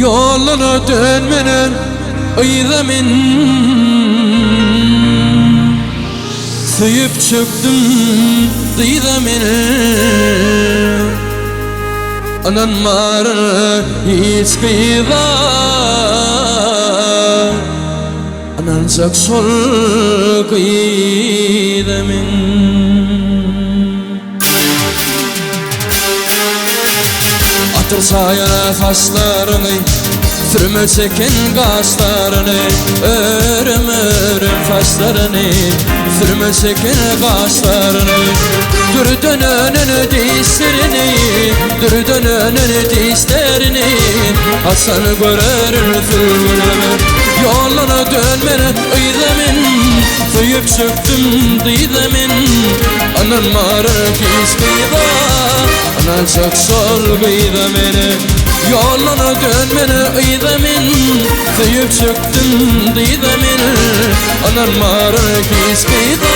Yoluna dönmenin ıydamin Söyüp çöktüm dıydamin Anan marı hiç kıyda Anancak sol kıydamin Atır sayana kaşlarını Sürme çekin kaşlarını Örüm örüm kaşlarını Sürme çekin kaşlarını Dürdün önünü dişlerini Dürdün önünü dişlerini Hasan görür zulmünü Yoluna dönmene ıydamin Söyüp çöktüm dıydamin Anan marır kis kıyda Anancak sol kıydamin Yoluna dönmene ıydamin Söyüp çöktüm dıydamin Anan marır kis kıyda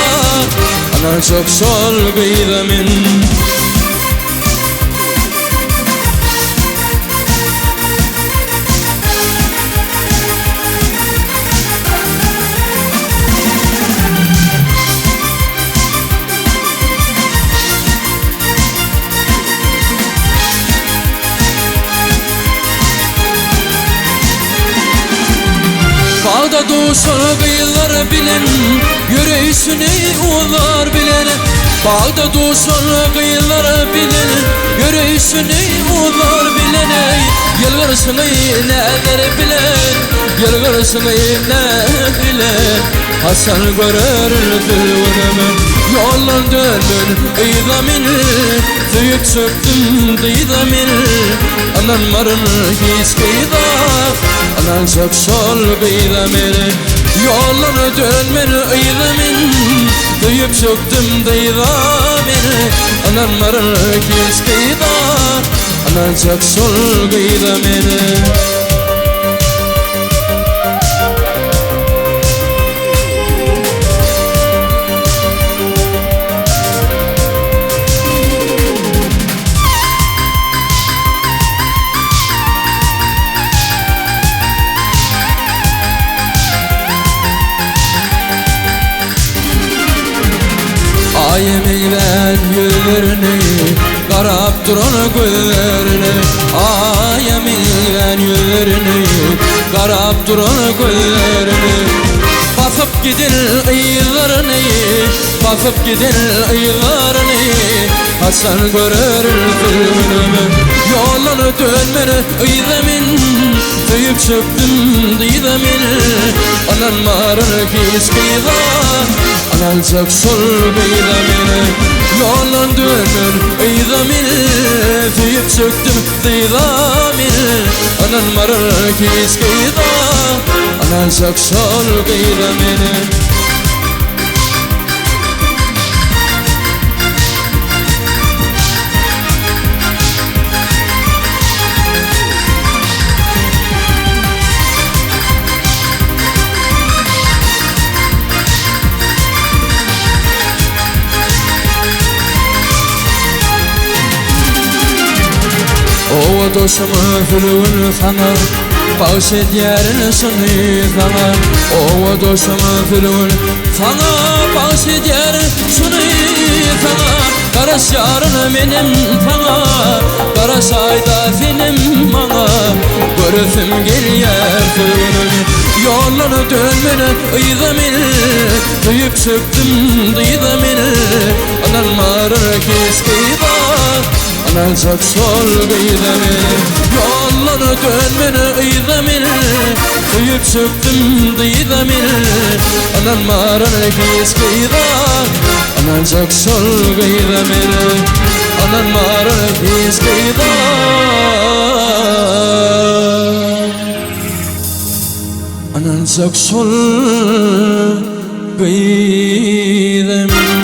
Anancak sol kıydamin Bağda doğuşan kıyılar bilen Yüreğisini uğurlar bilen Bağda doğuşan kıyılar bilen Yüreğisini uğurlar bilen Yılgırsını neler bilen Yılgırsını ne bilen Hasan görür zulmünü Yolun dönmün ıydamin Söyüp çöktüm dıydamin Anan marın hiç kıyda Anancak sol kıydamin Yolunu dönmeni ıydamin Duyup çöktüm dıydamin Anan marın hiç kıyda Anancak sol kıydamin Ayeminden yüzlerini Karap duran gözlerini Ayeminden yüzlerini Karap duran gözlerini Bakıp gidin ıylarını Bakıp gidin ıylarını Hasan görür zulmünü Yolunu dönmeni ıydamin Söyüp çöktüm dıydamin Anan marır kis kıyda Anancak sol kıydamin Yolun dönmün ıydamin Söyüp çöktüm dıydamin Anan marır kis kıyda Anancak sol kıydamin O dostuma fülün sana Bağış ederin suni sana O dostuma fülün sana Bağış ederin suni sana Karaş yarın benim sana Karaş ayda senin bana Görüfüm geliyor fülün Yolunu dönmene ıydamin Duyup çöktüm dıydamin Anan marır kis kıyda Anancak sol kıydamin Yolunu dönmeni ıydamin Duyup çöktüm dıydamin Anan marın kis kıyda Anancak sol kıydamin Anan marın kis kıyda Anancak sol kıydamin